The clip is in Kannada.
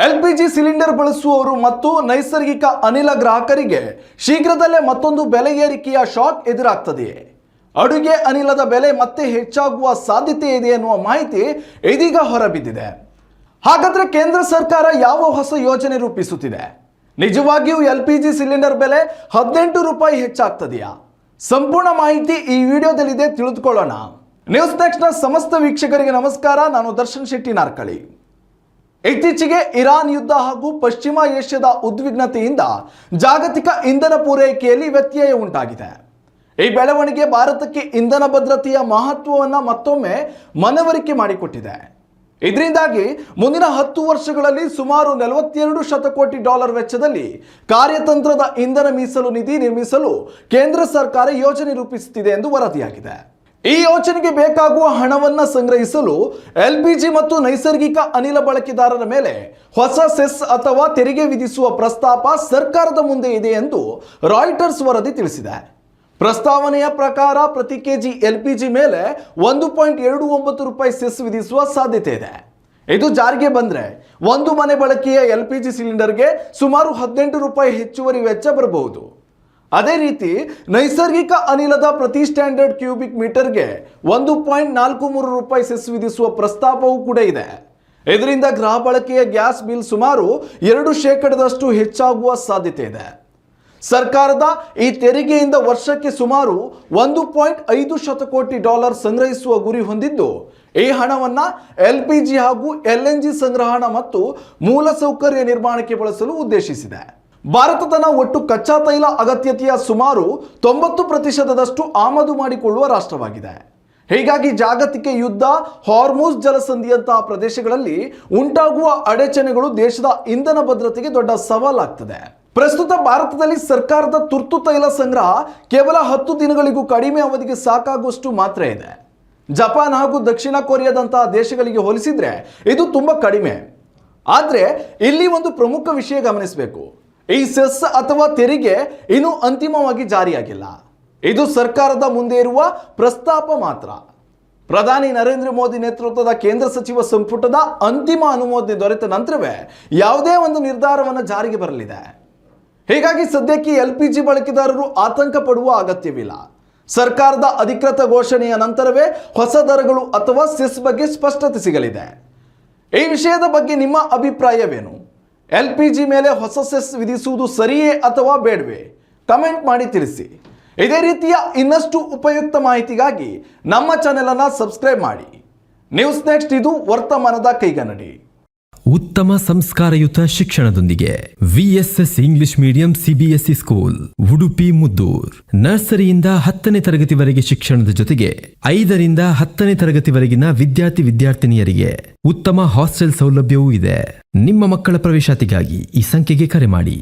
ಎಲ್ಪಿಜಿ ಸಿಲಿಂಡರ್ ಬಳಸುವವರು ಮತ್ತು ನೈಸರ್ಗಿಕ ಅನಿಲ ಗ್ರಾಹಕರಿಗೆ ಶೀಘ್ರದಲ್ಲೇ ಮತ್ತೊಂದು ಬೆಲೆ ಏರಿಕೆಯ ಶಾಕ್ ಎದುರಾಗ್ತದೆಯೇ? ಅಡುಗೆ ಅನಿಲದ ಬೆಲೆ ಮತ್ತೆ ಹೆಚ್ಚಾಗುವ ಸಾಧ್ಯತೆ ಇದೆ ಎನ್ನುವ ಮಾಹಿತಿ ಇದೀಗ ಹೊರಬಿದ್ದಿದೆ. ಹಾಗಾದ್ರೆ ಕೇಂದ್ರ ಸರ್ಕಾರ ಯಾವ ಹೊಸ ಯೋಜನೆ ರೂಪಿಸುತ್ತಿದೆ? ನಿಜವಾಗಿಯೂ ಎಲ್ಪಿಜಿ ಸಿಲಿಂಡರ್ ಬೆಲೆ 18 ರೂಪಾಯಿ ಹೆಚ್ಚಾಗ್ತದೆಯಾ? ಸಂಪೂರ್ಣ ಮಾಹಿತಿ ಈ ವಿಡಿಯೋದಲ್ಲಿದೆ, ತಿಳಿದುಕೊಳ್ಳೋಣ. ನ್ಯೂಸ್ ನೆಕ್ಸ್ಟ್ನ ಸಮಸ್ತ ವೀಕ್ಷಕರಿಗೆ ನಮಸ್ಕಾರ. ನಾನು ದರ್ಶನ್ ಶೆಟ್ಟಿ ನಾರ್ಕಳಿ. ಇತ್ತೀಚೆಗೆ ಇರಾನ್ ಯುದ್ಧ ಹಾಗೂ ಪಶ್ಚಿಮ ಏಷ್ಯಾದ ಉದ್ವಿಗ್ನತೆಯಿಂದ ಜಾಗತಿಕ ಇಂಧನ ಪೂರೈಕೆಯಲ್ಲಿ ವ್ಯತ್ಯಯ ಉಂಟಾಗಿದೆ. ಈ ಬೆಳವಣಿಗೆ ಭಾರತಕ್ಕೆ ಇಂಧನ ಭದ್ರತೆಯ ಮಹತ್ವವನ್ನು ಮತ್ತೊಮ್ಮೆ ಮನವರಿಕೆ ಮಾಡಿಕೊಟ್ಟಿದೆ. ಇದರಿಂದಾಗಿ ಮುಂದಿನ 10 ವರ್ಷಗಳಲ್ಲಿ ಸುಮಾರು $42 ಶತಕೋಟಿ ವೆಚ್ಚದಲ್ಲಿ ಕಾರ್ಯತಂತ್ರದ ಇಂಧನ ಮೀಸಲು ನಿಧಿ ನಿರ್ಮಿಸಲು ಕೇಂದ್ರ ಸರ್ಕಾರ ಯೋಜನೆ ರೂಪಿಸುತ್ತಿದೆ ಎಂದು ವರದಿಯಾಗಿದೆ. ಈ ಯೋಜನೆಗೆ ಬೇಕಾಗುವ ಹಣವನ್ನು ಸಂಗ್ರಹಿಸಲು ಎಲ್ಪಿಜಿ ಮತ್ತು ನೈಸರ್ಗಿಕ ಅನಿಲ ಬಳಕೆದಾರರ ಮೇಲೆ ಹೊಸ ಸೆಸ್ ಅಥವಾ ತೆರಿಗೆ ವಿಧಿಸುವ ಪ್ರಸ್ತಾಪ ಸರ್ಕಾರದ ಮುಂದೆ ಇದೆ ಎಂದು ರಾಯ್ಟರ್ಸ್ ವರದಿ ತಿಳಿಸಿದೆ. ಪ್ರಸ್ತಾವನೆಯ ಪ್ರಕಾರ ಪ್ರತಿ ಕೆಜಿ ಎಲ್ಪಿಜಿ ಮೇಲೆ 1.29 ರೂಪಾಯಿ ಸೆಸ್ ವಿಧಿಸುವ ಸಾಧ್ಯತೆ ಇದೆ. ಇದು ಜಾರಿಗೆ ಬಂದರೆ ಒಂದು ಮನೆ ಬಳಕೆಯ ಎಲ್ಪಿಜಿ ಸಿಲಿಂಡರ್ಗೆ ಸುಮಾರು 18 ರೂಪಾಯಿ ಹೆಚ್ಚುವರಿ ವೆಚ್ಚ ಬರಬಹುದು. ಅದೇ ರೀತಿ ನೈಸರ್ಗಿಕ ಅನಿಲದ ಪ್ರತಿ ಸ್ಟ್ಯಾಂಡರ್ಡ್ ಕ್ಯೂಬಿಕ್ ಮೀಟರ್ಗೆ 1.43 ರೂಪಾಯಿ ಸೆಸ್ ವಿಧಿಸುವ ಪ್ರಸ್ತಾಪವೂ ಕೂಡ ಇದೆ. ಇದರಿಂದ ಗೃಹ ಬಳಕೆಯ ಗ್ಯಾಸ್ ಬಿಲ್ ಸುಮಾರು 2% ಹೆಚ್ಚಾಗುವ ಸಾಧ್ಯತೆ ಇದೆ. ಸರ್ಕಾರದ ಈ ತೆರಿಗೆಯಿಂದ ವರ್ಷಕ್ಕೆ ಸುಮಾರು $1.5 ಶತಕೋಟಿ ಸಂಗ್ರಹಿಸುವ ಗುರಿ ಹೊಂದಿದ್ದು, ಈ ಹಣವನ್ನು ಎಲ್ಪಿಜಿ ಹಾಗೂ ಎಲ್ಎನ್ಜಿ ಸಂಗ್ರಹಣಾ ಮತ್ತು ಮೂಲಸೌಕರ್ಯ ನಿರ್ಮಾಣಕ್ಕೆ ಬಳಸಲು ಉದ್ದೇಶಿಸಿದೆ. ಭಾರತ ತನ್ನ ಒಟ್ಟು ಕಚ್ಚಾ ತೈಲ ಅಗತ್ಯತೆಯ ಸುಮಾರು 90% ಆಮದು ಮಾಡಿಕೊಳ್ಳುವ ರಾಷ್ಟ್ರವಾಗಿದೆ. ಹೀಗಾಗಿ ಜಾಗತಿಕ ಯುದ್ಧ, ಹಾರ್ಮುಜ್ ಜಲಸಂಧಿಯಂತಹ ಪ್ರದೇಶಗಳಲ್ಲಿ ಉಂಟಾಗುವ ಅಡಚಣೆಗಳು ದೇಶದ ಇಂಧನ ಭದ್ರತೆಗೆ ದೊಡ್ಡ ಸವಾಲಾಗ್ತದೆ. ಪ್ರಸ್ತುತ ಭಾರತದಲ್ಲಿ ಸರ್ಕಾರದ ತುರ್ತು ತೈಲ ಸಂಗ್ರಹ ಕೇವಲ 10 ದಿನಗಳಿಗೂ ಕಡಿಮೆ ಅವಧಿಗೆ ಸಾಕಾಗುವಷ್ಟು ಮಾತ್ರ ಇದೆ. ಜಪಾನ್ ಹಾಗೂ ದಕ್ಷಿಣ ಕೊರಿಯಾದಂತಹ ದೇಶಗಳಿಗೆ ಹೋಲಿಸಿದ್ರೆ ಇದು ತುಂಬಾ ಕಡಿಮೆ. ಆದರೆ ಇಲ್ಲಿ ಒಂದು ಪ್ರಮುಖ ವಿಷಯ ಗಮನಿಸಬೇಕು. ಈ ಸೆಸ್ ಅಥವಾ ತೆರಿಗೆ ಇನ್ನೂ ಅಂತಿಮವಾಗಿ ಜಾರಿಯಾಗಿಲ್ಲ. ಇದು ಸರ್ಕಾರದ ಮುಂದೆ ಇರುವ ಪ್ರಸ್ತಾಪ ಮಾತ್ರ. ಪ್ರಧಾನಿ ನರೇಂದ್ರ ಮೋದಿ ನೇತೃತ್ವದ ಕೇಂದ್ರ ಸಚಿವ ಸಂಪುಟದ ಅಂತಿಮ ಅನುಮೋದನೆ ದೊರೆತ ನಂತರವೇ ಯಾವುದೇ ಒಂದು ನಿರ್ಧಾರವನ್ನು ಜಾರಿಗೆ ಬರಲಿದೆ. ಹೀಗಾಗಿ ಸದ್ಯಕ್ಕೆ ಎಲ್ಪಿಜಿ ಬಳಕೆದಾರರು ಆತಂಕ ಪಡುವ ಅಗತ್ಯವಿಲ್ಲ. ಸರ್ಕಾರದ ಅಧಿಕೃತ ಘೋಷಣೆಯ ನಂತರವೇ ಹೊಸ ದರಗಳು ಅಥವಾ ಸೆಸ್ ಬಗ್ಗೆ ಸ್ಪಷ್ಟತೆ ಸಿಗಲಿದೆ. ಈ ವಿಷಯದ ಬಗ್ಗೆ ನಿಮ್ಮ ಅಭಿಪ್ರಾಯವೇನು? ಎಲ್ಪಿಜಿ ಮೇಲೆ ಹೊಸ ಸೆಸ್ ವಿಧಿಸುವುದು ಸರಿಯೇ ಅಥವಾ ಬೇಡವೇ? ಕಮೆಂಟ್ ಮಾಡಿ ತಿಳಿಸಿ. ಇದೇ ರೀತಿಯ ಇನ್ನಷ್ಟು ಉಪಯುಕ್ತ ಮಾಹಿತಿಗಾಗಿ ನಮ್ಮ ಚಾನೆಲ್ ಅನ್ನು ಸಬ್ಸ್ಕ್ರೈಬ್ ಮಾಡಿ. ನ್ಯೂಸ್ ನೆಕ್ಸ್ಟ್, ಇದು ವರ್ತಮಾನದ ಕೈಗನ್ನಡಿ. ಉತ್ತಮ ಸಂಸ್ಕಾರಯುತ ಶಿಕ್ಷಣದೊಂದಿಗೆ VSS English medium CBSE school, Udupi Muddur. ನರ್ಸರಿಯಿಂದ 10ನೇ ತರಗತಿವರೆಗೆ ಶಿಕ್ಷಣದ ಜೊತೆಗೆ 5ರಿಂದ 10ನೇ ತರಗತಿವರೆಗಿನ ವಿದ್ಯಾರ್ಥಿನಿಯರಿಗೆ ಉತ್ತಮ ಹಾಸ್ಟೆಲ್ ಸೌಲಭ್ಯವೂ ಇದೆ. ನಿಮ್ಮ ಮಕ್ಕಳ ಪ್ರವೇಶಾತಿಗಾಗಿ ಈ ಸಂಖ್ಯೆಗೆ ಕರೆ ಮಾಡಿ.